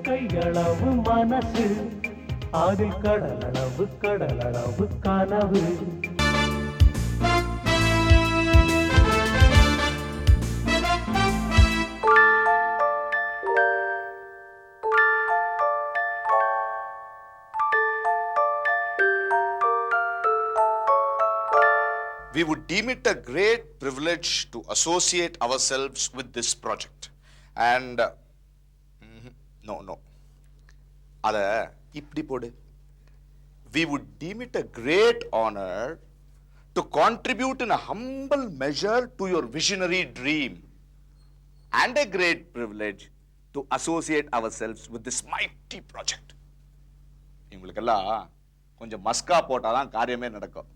கையளவு மனசு, அதில் கடலளவு கடலளவு கனவு. We would deem it a great privilege to associate ourselves with this project. And no. Ada ipdi podu. We would deem it a great honor to contribute in a humble measure to your visionary dream, and a great privilege to associate ourselves with this mighty project. இவங்களுக்கெல்லாம் கொஞ்சம் மஸ்கா போட்டாதான் காரியமே நடக்கும்.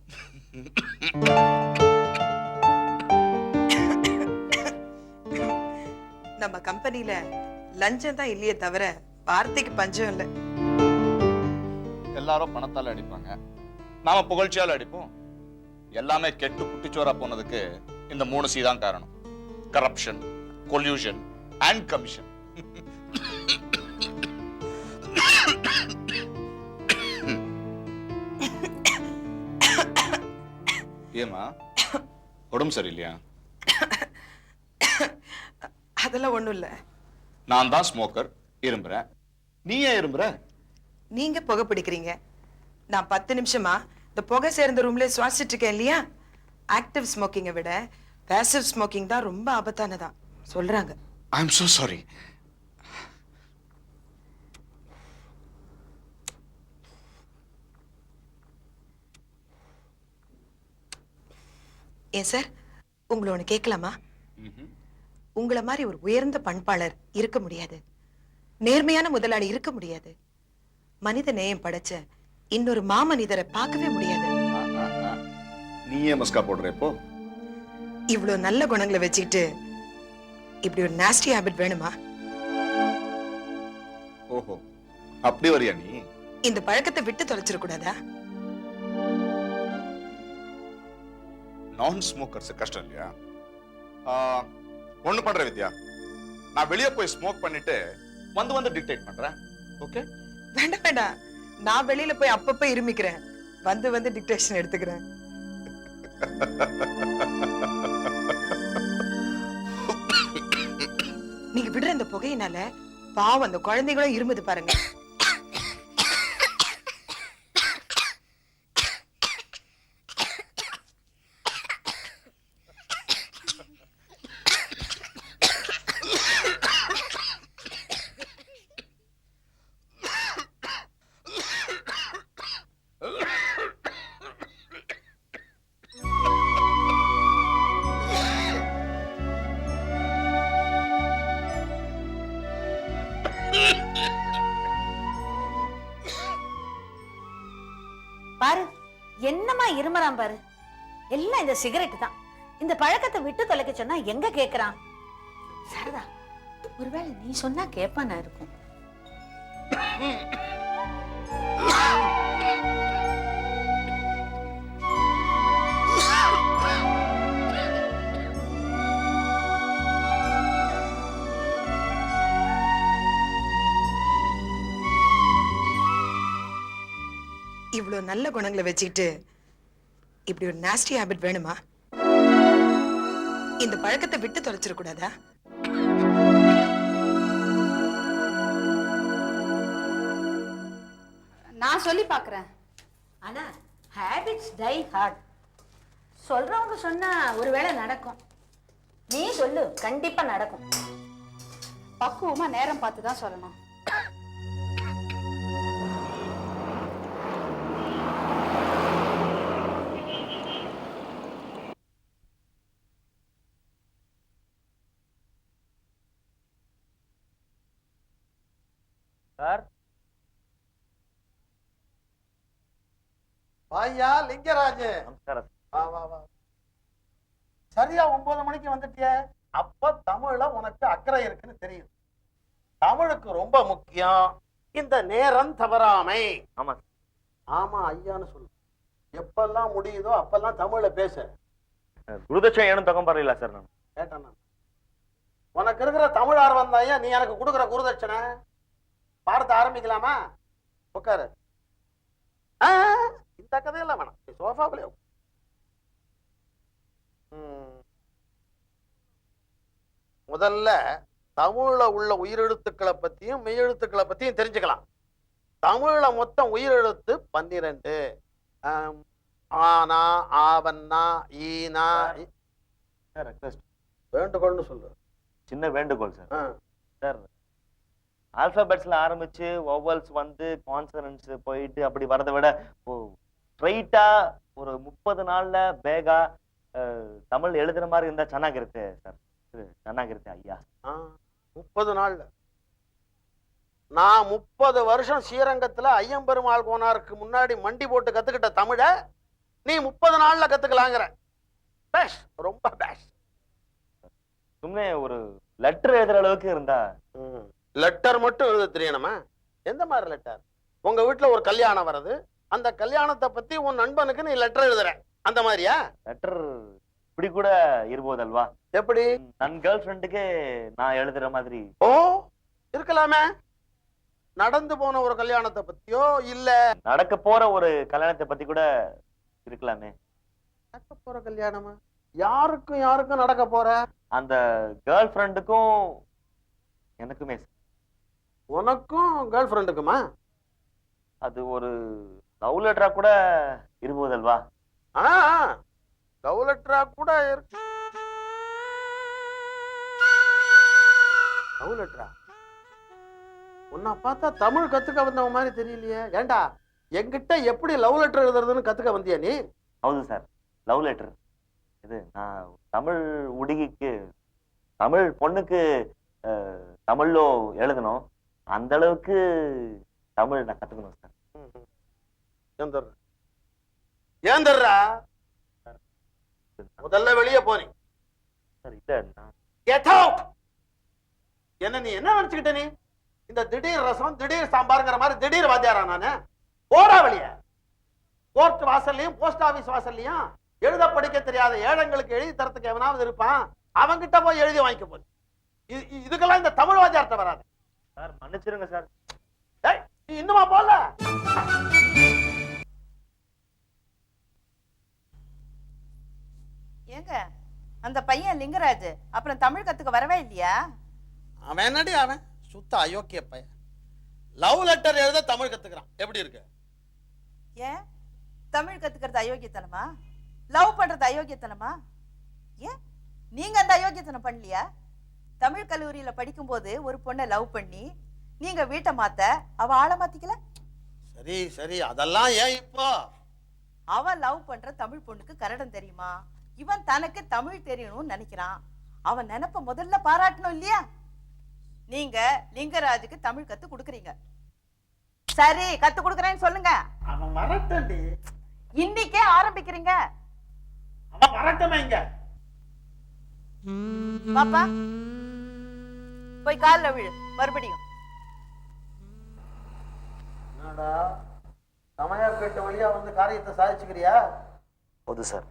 நம்ம கம்பெனில லஞ்சம் தான் இல்லையே தவிர வார்த்தைக்கு பஞ்சம் இல்லை. எல்லாரும் பணத்தால அடிப்பாங்க, நாம புகழ்ச்சியால அடிப்போம். எல்லாமே கெட்டு குட்டிச்சோரா போனதுக்கு இந்த 3 C தான் காரணம்: கரப்ஷன், கொல்யூஷன் அண்ட் கமிஷன். ஏமா உடம்பு சரியில்லையா? அதெல்லாம் ஒண்ணும் இல்ல. நான் தான் ஸ்மோக்கர், இரும்புறேன். நீ ஏன் இரும்புற? நீங்க புகை பிடிக்கிறீங்க, நான் 10 நிமிஷமா இந்த புகை சேர்ந்த ரூம்ல சுவாசிட்டு இருக்கேன் இல்லையா? ஆக்டிவ் ஸ்மோக்கிங்கை விட பேசிவ் ஸ்மோக்கிங் தான் ரொம்ப ஆபத்தானதா சொல்றாங்க. I am so sorry. ஏன் சார், உங்களை ஒண்ணு கேட்கலாமா? உங்களை மாதிரி ஒரு உயர்ந்த பண்பாளர் இருக்க முடியாது, நேர்மையான முதலாளி இருக்க முடியாது, மனித நேயம் படைச்ச இன்னொரு மாமனிதரை பார்க்கவே முடியாது. நீயே மஸ்கா போடுற இப்போ? இவ்வளவு நல்ல குணங்களை வச்சுக்கிட்டு இப்படி ஒரு நாஸ்டி ஹேபிட் வேணுமா? ஓஹோ, அப்படி வரியா நீ? இந்த பழக்கத்தை விட்டு தொலைச்சிட கூடாதா? நான் ஸ்மோக்கர்ஸ் கஷ்டம் இல்லையா? ஒண்ணு பண்ற வித்யா, நான் வெளியே போய் ஸ்மோக் பண்ணிட்டு வந்து டிக்டேட் பண்றேன். ஓகே? வேண்டாம் வேண்டாம், நான் வெளியில போய் அப்பப்ப இருமிக்கிறேன், வந்து டிக்டேஷன் எடுத்துக்கிறேன். நீங்க விடுற இந்த புகையினால பாவம் அந்த குழந்தைகளும் இருமுது பாருங்க. பாரு என்னமா இருமறான் பாரு, எல்லாம் இந்த சிகரெட் தான். இந்த பழக்கத்தை விட்டு தொலைக்க சொன்னா எங்க கேக்குறான்? சரிதா, ஒருவேளை நீ சொன்னா கேப்பானா இருக்கும். இவ்வளவு நல்ல குணங்களை வச்சுக்கிட்டு இப்படி ஒரு நாஸ்டி ஹேபிட் வேணுமா? இந்த பழக்கத்தை விட்டு தொலைச்சிட கூடாதா? நான் சொல்லி பாக்குறேன், ஆனா ஹேபிட்ஸ் டை ஹார்ட். சொல்றவங்க சொன்னா ஒருவேளை நடக்கும், நீ சொல்லு கண்டிப்பா நடக்கும். பக்குவமா நேரம் பார்த்து தான் சொல்லணும். சார், வாயா லிங்கராஜ். நமஸ்காரம். வா வா வா. சரியா 9 மணிக்கு வந்துட்டிய. அப்ப தமிழ்ல உனக்கு அக்கறை இருக்குன்னு தெரியும். தமிழுக்கு ரொம்ப முக்கியம் இந்த நேரம் தவறாமை. ஆமா ஆமா ஐயான்னு சொல்லு. எப்பெல்லாம் முடியுதோ அப்பெல்லாம் தமிழ்ல பேசு. குருதட்சணை ஏனும் தொகம் பரவாயில்ல சார். நான் கேட்டேன். உனக்கு இருக்கிற தமிழ் ஆர்வம் தான் நீ எனக்கு கொடுக்குற குருதட்சணை. பாடத்தை ஆரம்பிக்கலாமா? உட்காரு. இந்த கதையெல்லாம் வேணாம், சோஃபாவிலே. முதல்ல தமிழ்ல உள்ள உயிரெழுத்துக்களை பத்தியும் மெய்யெழுத்துக்களை பத்தியும் தெரிஞ்சுக்கலாம். தமிழ்ல மொத்தம் உயிரெழுத்து 12. ஆனா, ஆவன்னா, ஈனா. சார் ரெக்வெஸ்ட், வேண்டுகோள்னு சொல்லு. சின்ன வேண்டுகோள் சார். சார் ஆல்பபெட்ஸ்ல ஆரம்பிச்சு வவல்ஸ் வந்து கான்சனன்ட்ஸ் போயிட்டு அப்படி வரதை விட ஸ்ட்ரைட்டா ஒரு 30 நாள்ல பேகா தமிழ் எழுதுற மாதிரி இருந்தா ಚೆನ್ನಾಗಿರುತ್ತೆ சார். ಚೆನ್ನಾಗಿರುತ್ತೆ ஐயா. 30 நாள்ல? நான் 30 வருஷம் ஸ்ரீரங்கத்துல ஐயம்பெருமாள் கோனாருக்கு முன்னாடி மண்டி போட்டு கத்துக்கிட்ட தமிழ நீ 30 நாள்ல கத்துக்கலாங்கிற? பேஷ், ரொம்ப பேஷ். சும்மே ஒரு லெட்டர் எழுதுற அளவுக்கு இருந்தா. லெட்டர் மட்டும் எழுத தெரியணுமா? எந்த மாதிரி லெட்டர்? உங்க வீட்டுல ஒரு கல்யாணம் வருது, அந்த கல்யாணத்தை பத்தி உன் நண்பனுக்கு நீ லெட்டர் எழுதுற, அந்த மாதிரியா? லெட்டர் இப்படி கூட இருபோதல்வா? எப்படி? நன் கேர்ள் ஃப்ரெண்டுக்கு நான் எழுதுற மாதிரி. ஓ, இருக்கலாமே. நடந்து போன ஒரு கல்யாணத்தை பத்தியோ இல்ல நடக்க போற ஒரு கல்யாணத்தை பத்தி கூட இருக்கலாமே. நடக்க போற கல்யாணமா? யாருக்கும் யாருக்கும் நடக்க போற? அந்த கேர்ள் ஃப்ரெண்டுக்கும் எனக்குமே. உனக்கும் கேர்ள் ஃப்ரெண்டுக்குமா? அது ஒரு லவ் லெட்டரா கூட இருபோதல்வா? லவ் லெட்டரா கூட இருக்கு. லவ் லெட்டரா? உன்னை பார்த்தா தமிழ் கத்துக்க வந்தவன் மாதிரி தெரியலையே. ஏண்டா, என்கிட்ட எப்படி லவ் லெட்டர் எழுதுறதுன்னு கத்துக்க வந்தியா நீ? ஹவுது சார், லவ் லெட்டர் இது. நான் தமிழ் உடுகிக்கு, தமிழ் பொண்ணுக்கு தமிழ்லோ எழுதணும். அந்த அளவுக்கு தமிழ் நான் கத்துக்கணும் சார். ஏந்தர்றா, முதல்ல வெளியே போறீ. என்ன நீ என்ன நினைச்சுக்கிட்ட? நீ இந்த திடீர் ரசம் திடீர் சாம்பாருங்கிற மாதிரி திடீர் வாத்தியாரா நானு? போடா வெளிய. கோர்ட் வாசல்லையும் போஸ்ட் ஆபீஸ் வாசல்லையும் எழுத படிக்க தெரியாத ஏழைங்களுக்கு எழுதி தரத்துக்கு எவனாவது இருப்பான், அவங்கிட்ட போய் எழுதி வாங்கிக்க போய். இதுக்கெல்லாம் இந்த தமிழ் வாத்தியார்ட்ட வராது சார். மன்னிச்சிருங்க சார். நீ இன்னுமா போல? ஏங்க, அந்த பையன் லிங்கராஜ் அப்புறம் தமிழ் கத்துக்க வரவே இல்லையா? அவன் என்னடி, அவன் சுத்த அயோக்கிய பையன். லவ் லெட்டர் எழுத தமிழ் கத்துக்கிறான். எப்படி இருக்கு? ஏன் தமிழ் கத்துக்கிறது அயோக்கியத்தனமா? லவ் பண்றது அயோக்கியத்தனமா? ஏன் நீங்க அந்த அயோக்கியத்தனம் பண்ணலையா? தமிழ் கல்லூரியில படிக்கும் போது ஒரு பொண்ணை லவ் பண்ணி நீங்க வீட்டை மாத்த அவ ஆளை மாத்திக்கல? சரி சரி, அதெல்லாம் ஏன் இப்போ? அவன் லவ் பண்ற தமிழ் பொண்ணுக்கு கன்னடம் தெரியுமா? இவன் தனக்கு தமிழ் தெரியணும்னு நினைக்கிறான். அவன் நினைப்ப முதல்ல பாராட்டணும் இல்லையா? நீங்க லிங்கராஜுக்கு தமிழ் கத்து கொடுக்குறீங்க. சரி, கத்து கொடுக்குறேன்னு சொல்லுங்க. அவன் வரட்டண்டி. இன்னைக்கே ஆரம்பிக்கிறீங்க. அவன் வரட்டுமே இங்க. பாப்பா, போய் கால்ல விழு மறுபடியும். என்னடா, சமையற்கட்டு வழியா வந்து காரியத்தை சாதிச்சுக்கிறியா? ஹவுது sir.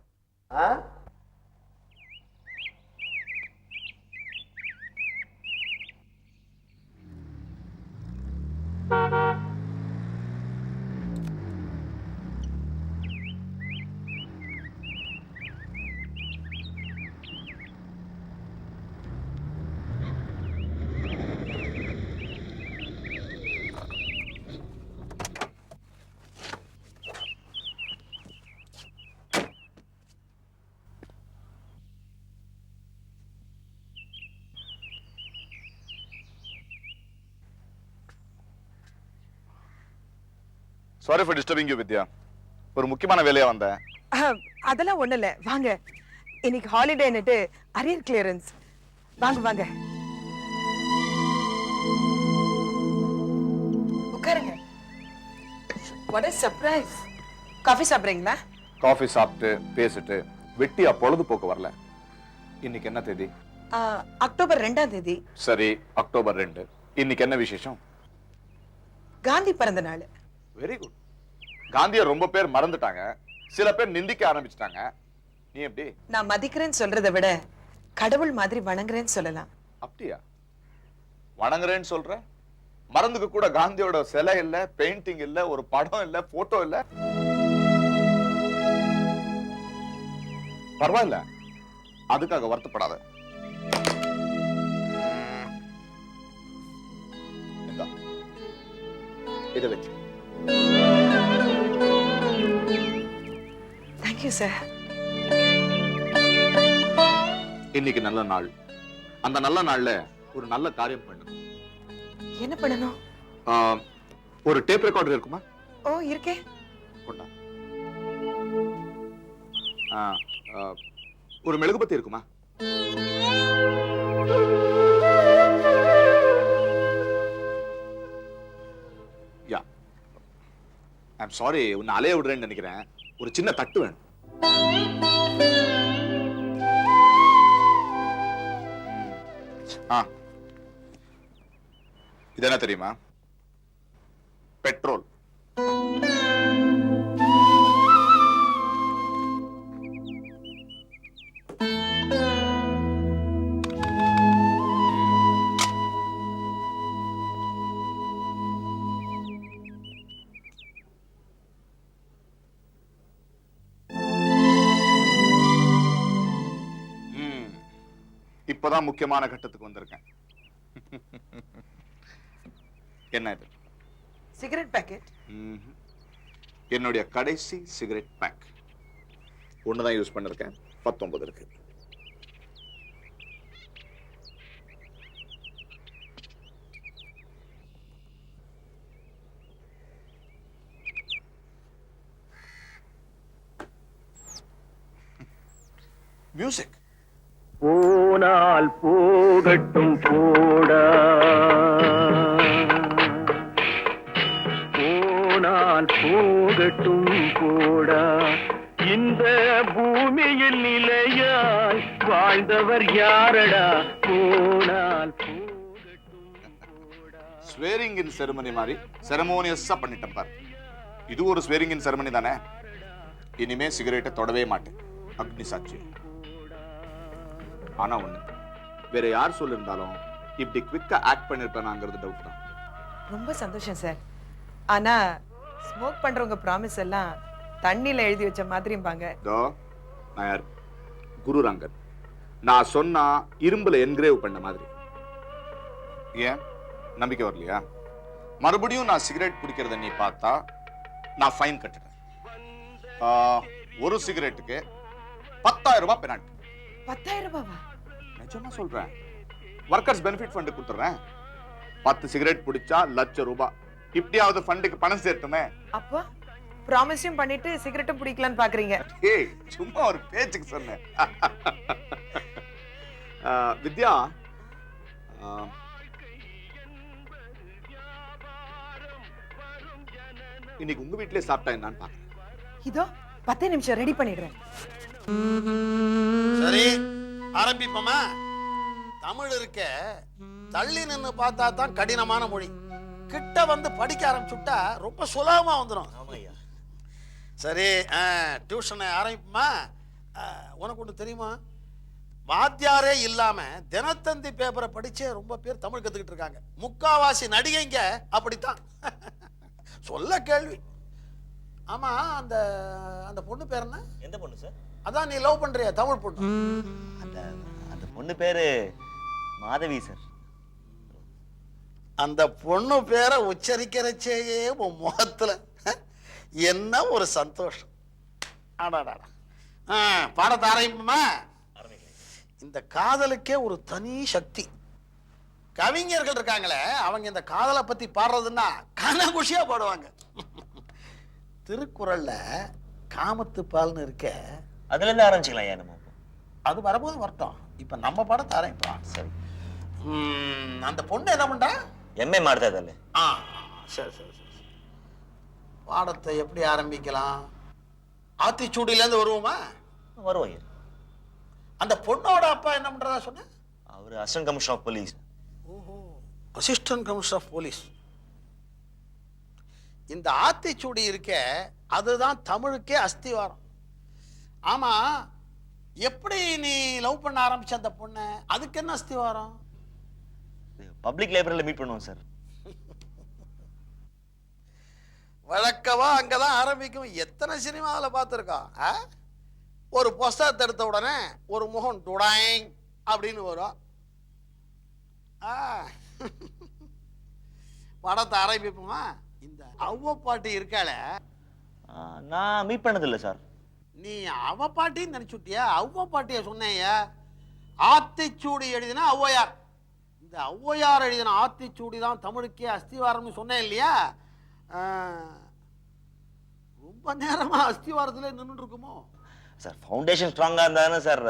Sorry for disturbing you Vidya. ஒரு முக்கியமான வேலையா வந்தேன். அதெல்லாம் ஒண்ணு இல்ல, வாங்க. இன்னைக்கு ஹாலிடேன்னுட்டு அரியர் கிளியரன்ஸ். வாங்க வாங்க உட்காருங்க. What a surprise. காஃபி சாப்பிடுறீங்களா? காஃபி சாப்பிட்டு பேசிட்டு வெட்டியா பொழுதுபோக்கு வரல. இன்னைக்கு என்ன தேதி? அக்டோபர் 2ஆம் தேதி. சரி, அக்டோபர் 2. இன்னைக்கு என்ன விசேஷம்? காந்தி பிறந்த நாள். Very good. காந்தியை ரொம்ப பேர் மறந்துட்டாங்க, சில பேர் நிந்திக்க ஆரம்பிச்சிட்டாங்க. நீ எப்படி? நான் மதிக்கிறேன்னு சொல்றதை விட கடவுள் மாதிரி வணங்குறேன்னு சொல்லலாம். அப்படியா? வணங்குறேன்னு சொல்ற, மருந்துக்கு கூட காந்தியோட சிலை இல்ல, பெயிண்டிங் இல்ல, ஒரு படம் இல்ல, போட்டோ இல்ல. பரவாயில்ல, அதுக்காக வருத்தப்படாத. இந்தா, இதை வச்சு. Thank you sir. இன்னைக்கு நல்ல நாள். அந்த நல்ல நாள்ல ஒரு நல்ல காரியம் பண்ணணும். என்ன பண்ணணும்? ஒரு டேப் ரெக்கார்டர் இருக்குமா? ஓ, இருக்கே. கொண்டா. ஒரு மெழுகுபத்தி இருக்குமா? யா, ஐம் சாரி, உன்னை அலைய விடுறேன்னு நினைக்கிறேன். ஒரு சின்ன தட்டு வேணும். இது என்ன தெரியுமா? பெட்ரோல். இப்பதான் முக்கியமான கட்டத்துக்கு வந்திருக்கேன். என்ன இது? Cigarette packet. என்னுடைய கடைசி சிகரெட் பேக். ஒண்ணுதான் யூஸ் பண்ணிருக்கேன், 19 இருக்கு. மியூசிக். போனால் போகட்டும் போடா, போனால் போகட்டும் போடா, இந்த பூமியில் நிலையாய் வாழ்ந்தவர் யாரடா, போனால் போகட்டும் போடா. ஸ்வேரிங் இன் செரமனி மாதிரி செரமோனியஸா பண்ணிட்டேன் பாரு. இது ஒரு ஸ்வேரிங் இன் செரமனி தானே. இனிமே சிகரெட்டை தொடவே மாட்டேன், அக்னி சாட்சி. ஆனா ஒண்ணு, வேற யார் சொல்லிருந்தாலும் இப்படி குவிக்கா ஆக்ட் பண்ணிருப்பேனாங்கிறது டவுட் தான். ரொம்ப சந்தோஷம் சார். ஆனா ஸ்மோக் பண்றவங்க ப்ராமிஸ் எல்லாம் தண்ணில எழுதி வச்ச மாதிரிம்பாங்க. நான் யார்? குரு ரங்கன். நான் சொன்னா இரும்புல என்கிரேவ் பண்ண மாதிரி. ஏன் நம்பிக்கை வரலையா? மறுபடியும் நான் சிகரெட் குடிக்கிறத நீ பார்த்தா நான் ஃபைன் கட்டுறேன். ஒரு சிகரெட்டுக்கு 10,000 ரூபாய் பெனால்டி. 10,000 ரூபாவா? நிஜமா சொல்றேன். ஒர்க்கர்ஸ் பெனிஃபிட் ஃபண்ட் கொடுத்துறேன். 10 சிகரெட் பிடிச்சா ₹1,00,000. இப்படியாவது ஃபண்டுக்கு பணம் சேர்த்துமே. அப்போ ப்ராமிஸும் பண்ணிட்டு சிகரெட்டும் பிடிக்கலான்னு பாக்குறீங்க? ஏய், சும்மா ஒரு பேச்சுக்கு சொன்னேன். வித்யா, இன்னைக்கு உங்க வீட்லயே சாப்பிட்டா என்னன்னு பாக்குறேன். இதோ 10 நிமிஷம் ரெடி பண்ணிடுறேன். சரி, ஆரம்பிப்போமா? தமிழ் இருக்க தள்ளி நின்னு பார்த்தா தான் கடினமான மொழி. கிட்ட வந்து படிக்க ஆரம்பிச்சுட்டா ரொம்ப சுலபமா வந்துடும். சரி, டியூஷனை ஆரம்பிப்போமா? உனக்கு ஒன்று தெரியுமா? வாத்தியாரே இல்லாம தினத்தந்தி பேப்பரை படிச்சே ரொம்ப பேர் தமிழ் கத்துக்கிட்டு இருக்காங்க. முக்காவாசி நடிகைங்க அப்படித்தான். சொல்ல கேள்வி. ஆமா, அந்த அந்த பொண்ணு பேர் என்ன? எந்த பொண்ணு சார்? அதான் நீ லவ் பண்றிய தமிழ் பொண்ணு. அந்த அந்த பொண்ணு பேரு மாதவி சார். அந்த பொண்ணு பேரை உச்சரிக்கிறச்சேயே உன் முகத்துல என்ன ஒரு சந்தோஷம். ஆடாடா. பாடத்தை ஆரம்பிப்போமா? இந்த காதலுக்கே ஒரு தனி சக்தி. கவிஞர்கள் இருக்காங்களே, அவங்க இந்த காதலை பத்தி பாடுறதுன்னா கனகுஷியா பாடுவாங்க. திருக்குறள்ல காமத்து பால்னு இருக்க, அதுல இருந்து ஆரம்பிச்சுக்கலாம். ஏன் நம்ம அது வரும்போது வரட்டும். இப்ப நம்ம படத்தை ஆரம்பிப்போம். சரி. அந்த பொண்ணு என்ன பண்றா? எம்ஏ மாடுதாதல்ல. சரி சரி சரி. பாடத்தை எப்படி ஆரம்பிக்கலாம்? ஆத்திச்சூடியில இருந்து வருவோமா? வருவோம். அந்த பொண்ணோட அப்பா என்ன பண்றதா சொன்ன? அவரு அசிஸ்டன்ட் கமிஷனர் ஆஃப் போலீஸ். ஓஹோ, அசிஸ்டன்ட் கமிஷனர் ஆஃப் போலீஸ். இந்த ஆத்திச்சூடி இருக்க, அதுதான் தமிழுக்கே அஸ்திவாரம். ஆமா, எப்படி நீ லவ் பண்ண ஆரம்பிச்ச அந்த பொண்ணை? அதுக்கு என்ன அஸ்திவாரம்? பப்ளிக் லைப்ரரியில மீட் பண்ணுவோம் சார். வழக்கமா அங்கதான் ஆரம்பிக்கும். எத்தனை சினிமாவில் பார்த்துருக்கோம். ஒரு புஸ்தகத்தை எடுத்த உடனே ஒரு முகம் டுடாயிங் அப்படின்னு வரும். படத்தை ஆரம்பிப்போமா? இந்த அவ்வ பாட்டி இருக்காளே, நான் மீட் பண்ணதில்லை சார். நீ அவ பாட்டின்னு நினைச்சுட்டியா? அவ்வ பாட்டிய சொன்னேய. ஆத்திச்சூடி எழுதினா ஔவையார். இந்த ஔவையார் எழுதின ஆத்திச்சூடி தான் தமிழுக்கே அஸ்திவாரம்னு சொன்னேன் இல்லையா? ரொம்ப நேரமா அஸ்திவாரத்துல நின்று இருக்குமோ சார்? ஃபவுண்டேஷன் ஸ்ட்ராங்கா இருந்தானே சார்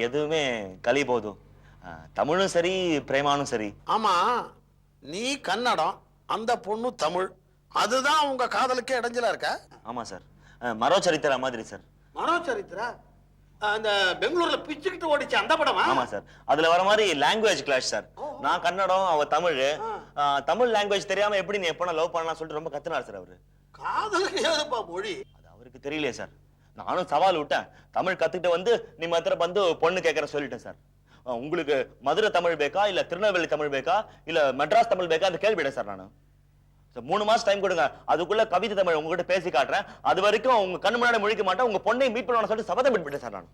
எதுவுமே கலி போதும். தமிழும் சரி பிரேமானும் சரி. ஆமா, நீ கன்னடம், அந்த பொண்ணு தமிழ், அதுதான் உங்க காதலுக்கே இடைஞ்சலா இருக்க. ஆமா சார், மரோ சரித்திரா மாதிரி சார். மனோ சரித்திரா? அந்த பெங்களூர்ல பிச்சுக்கிட்டு ஓடிச்சு அந்த படமா? ஆமா சார், அதுல வர மாதிரி லாங்குவேஜ் கிளாஷ் சார். நான் கன்னடம், அவ தமிழ். தமிழ் லாங்குவேஜ் தெரியாம எப்படி நீ எப்ப லவ் பண்ணலாம் சொல்லிட்டு ரொம்ப கத்துனார் சார் அவரு. காதலுக்கு ஏதுப்பா மொழி? அது அவருக்கு தெரியலையே சார். நானும் சவால் விட்டேன், தமிழ் கத்துக்கிட்டு வந்து நீ மாத்திர வந்து பொண்ணு கேட்கற சொல்லிட்டேன் சார். உங்களுக்கு மதுரை தமிழ் பேக்கா இல்ல திருநெல்வேலி தமிழ் பேக்கா இல்ல மெட்ராஸ் தமிழ் பேக்கா அந்த கேள்விட்டேன் சார். நான் 3 மாசம் டைம் கொடுங்க, அதுக்குள்ள கவிதை தமிழ் உங்ககிட்ட பேசி காட்டுறேன். அது வரைக்கும் உங்க கண்ணு முன்னாடி முழிக்க மாட்டேன், உங்க பொண்ணை மீட் பண்ணணும்னு சொல்லிட்டு சபதம் விட்டுட்டேன் சார். நான்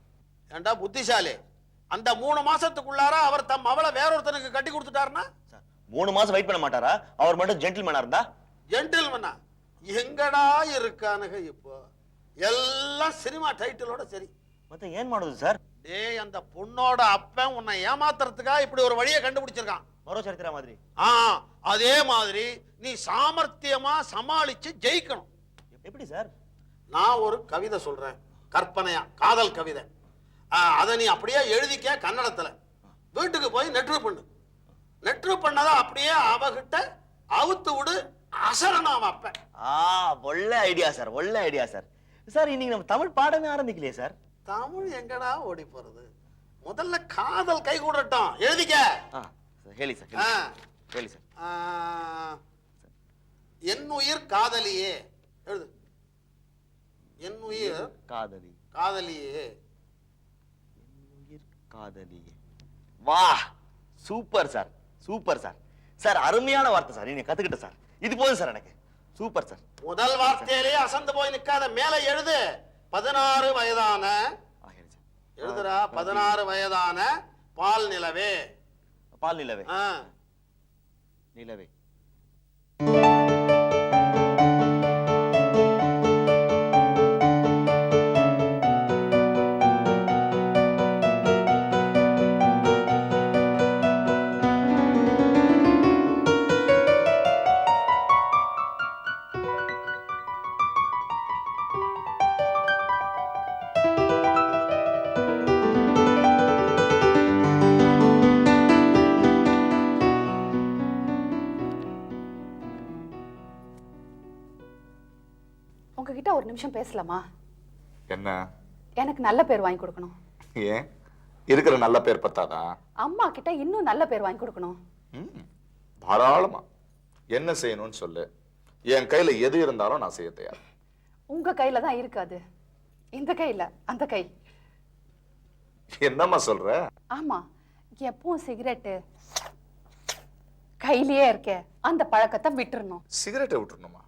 ஏண்டா புத்திசாலி, அந்த 3 மாசத்துக்குள்ளார அவர் தம் அவளை வேறொருத்தனுக்கு கட்டி கொடுத்துட்டாருன்னா? 3 மாசம் வெயிட் பண்ண மாட்டாரா? அவர் மட்டும் ஜென்டில்மேனா இருந்தா? ஜென்டில்மேனா எங்கடா இருக்கானுங்க இப்போ? எல்லாம் சினிமா டைட்டிலோட சரி. மத்த ஏன் ಮಾಡುದು சார்? டேய், அந்த பொண்ணோட அப்பன் உன்னை ஏமாத்துறதுக்கா இப்படி ஒரு வழியை கண்டுபிடிச்சிருக்கான். மரோ சரித்திரா மாதிரி. அதே மாதிரி நீ சாமர்த்தியமா சமாளிச்சு ஜெயிக்கணும். எப்படி சார்? நான் ஒரு கவிதை சொல்றேன், கற்பனையா, காதல் கவிதை. அதை நீ அப்படியே எழுதிக்க கன்னடத்துல. வீட்டுக்கு போய் நெட்ரு பண்ணு. நெட்ரு பண்ணதா அப்படியே அவகிட்ட அவுத்து விடு. அசரணம் அப்ப. ஒல்ல ஐடியா சார், ஒல்ல ஐடியா சார். சார் இன்னைக்கு நம்ம தமிழ் பாடமே ஆரம்பிக்கலையே சார். தமிழ் எங்கடா ஓடி போறது? முதல்ல காதல் கை கூடட்டும். எழுதிக்க. ಹೇಳಿ சார், ಹೇಳಿ சார். என் உயிர் காதலியே எழுது. என் உயிர் காதலி, காதலியே. என் உயிர் காதலியே. வா, super sir, super sir. Sir அருமையான வார்த்தை சார், நீங்க கத்துக்கிட்ட சார். இது போதும் சார் எனக்கு. Super sir. முதல் வார்த்தையிலே அசந்து போய் நிக்காத, மேல எழுது. 16 வயதான எழுதுறா. 16 வயதான பால் நிலவே. பால் நிலவே. நிலவே. உங்ககிட்ட ஒரு நிமிஷம் பேசலாமா? என்ன? எனக்கு நல்ல பேர் வாங்கி கொடுக்கணும். ஏன் இருக்கிற நல்ல பேர் பத்தாதா? அம்மா கிட்ட இன்னும் நல்ல பேர் வாங்கி கொடுக்கணும். தாராளமா. என்ன செய்யணும்னு சொல்லு, என் கையில எது இருந்தாலும் நான் செய்ய தயார். உங்க கையில தான் இருக்காது, இந்த கையில, அந்த கை. என்னம்மா சொல்ற? ஆமா, எப்பவும் சிகரெட்டு கையிலேயே இருக்க, அந்த பழக்கத்தை விட்டுறணும். சிகரெட்டை விட்டுறணுமா?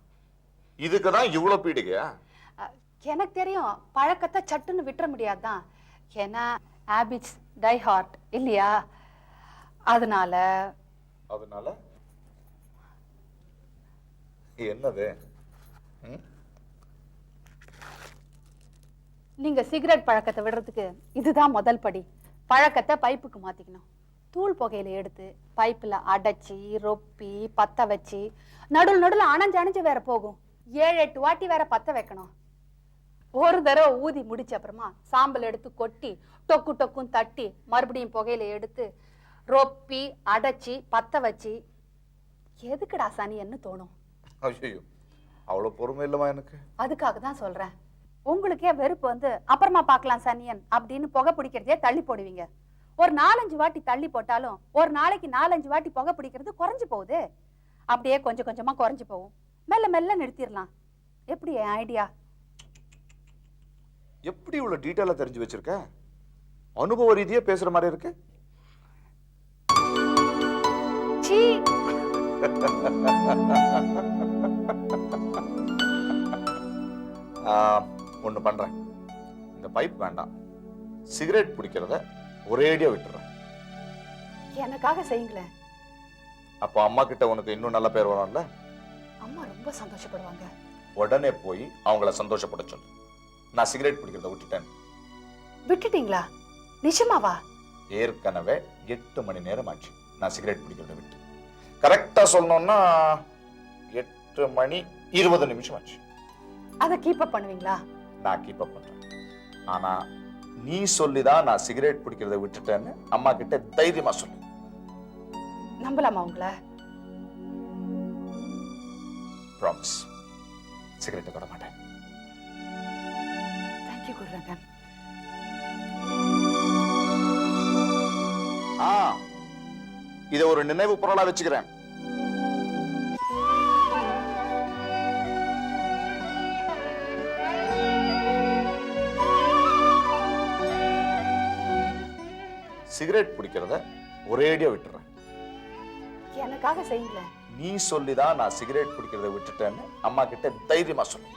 இதுக்குதான் இவ்வளவு பீடிகையா? எனக்கு தெரியும், பழக்கத்தை சட்டுன்னு விட்டுற முடியாதுதான். ஏன்னா ஹேபிட்ஸ் டை ஹார்ட் இல்லையா? அதனால என்னது? நீங்க சிகரெட் பழக்கத்தை விடுறதுக்கு இதுதான் முதல் படி. பழக்கத்தை பைப்புக்கு மாத்திக்கணும். தூள் புகையில எடுத்து பைப்புல அடைச்சி ரொப்பி பத்த வச்சு நடுவில் அணைஞ்சு அணைஞ்சு வேற போகும். 7-8 வாட்டி வேற பத்த வைக்கணும். ஒரு தடவை ஊதி முடிச்ச அப்புறமா சாம்பல் எடுத்து கொட்டி டொக்கு டொக்கும் தட்டி மறுபடியும் புகையில எடுத்து ரொப்பி அடைச்சி பத்த வச்சு எதுக்குடா சனியன்னு தோணும். ஐயோ, அவ்வளவு பொறுமை இல்லமா எனக்கு. அதுக்காக தான் சொல்றேன். உங்களுக்கே வெறுப்பு வந்து அப்புறமா பார்க்கலாம் சனியன் அப்படின்னு புகை பிடிக்கிறதே தள்ளி போடுவீங்க. ஒரு 4-5 வாட்டி தள்ளி போட்டாலும் ஒரு நாளைக்கு 4-5 வாட்டி புகை பிடிக்கிறது குறைஞ்சு போகுது. அப்படியே கொஞ்சம் கொஞ்சமா குறைஞ்சு போகும். மெல்ல மெல்ல நிறுத்திடலாம். எப்படி என் ஐடியா? எப்படி இவ்வளவு டீட்டெயிலா தெரிஞ்சு வச்சிருக்க? அனுபவ ரீதியா பேசுற மாதிரி இருக்கு. ஒன்று பண்றேன், இந்த பைப் வேண்டாம், சிகரெட் பிடிக்கிறத ஒரேடியா விட்டுறேன். எனக்காக செய்யுங்களேன். அப்போ அம்மா கிட்ட உனக்கு இன்னும் நல்ல பேர் வரும்ல. அம்மா ரொம்ப சந்தோஷப்படுவாங்க. உடனே போய் அவங்கள சந்தோஷப்பட சொல்லு, நான் சிகரெட் பிடிக்கிறத விட்டுட்டேன். விட்டுட்டீங்களா? நிஜமாவா? ஏற்கனவே 8 மணி நேரம் ஆச்சு நான் சிகரெட் பிடிக்கிறத விட்டு. கரெக்டா சொல்லணும்னா 8 மணி 20 நிமிஷம் ஆச்சு. அதை கீப் அப் பண்ணுவீங்களா? நான் கீப் அப் பண்றேன். ஆனா நீ சொல்லிதான் நான் சிகரெட் பிடிக்கிறத விட்டுட்டேன்னு அம்மா கிட்ட தைரியமா சொல்லு. நம்பலாமா உங்களை? ப்ராமிஸ், சிகரெட்டை தொட மாட்டேன். தேங்க்யூ குருரங்கன். இதை ஒரு நினைவு பொருளா வச்சுக்கிறேன். சிகரெட் பிடிக்கிறத ஒரேடியா விட்டுறேன். எனக்காக செய்யுங்களேன். நீ சொல்லிதான் நான் சிகரெட் பிடிக்கிறத விட்டுட்டேன்னு அம்மா கிட்ட தைரியமா சொல்லு.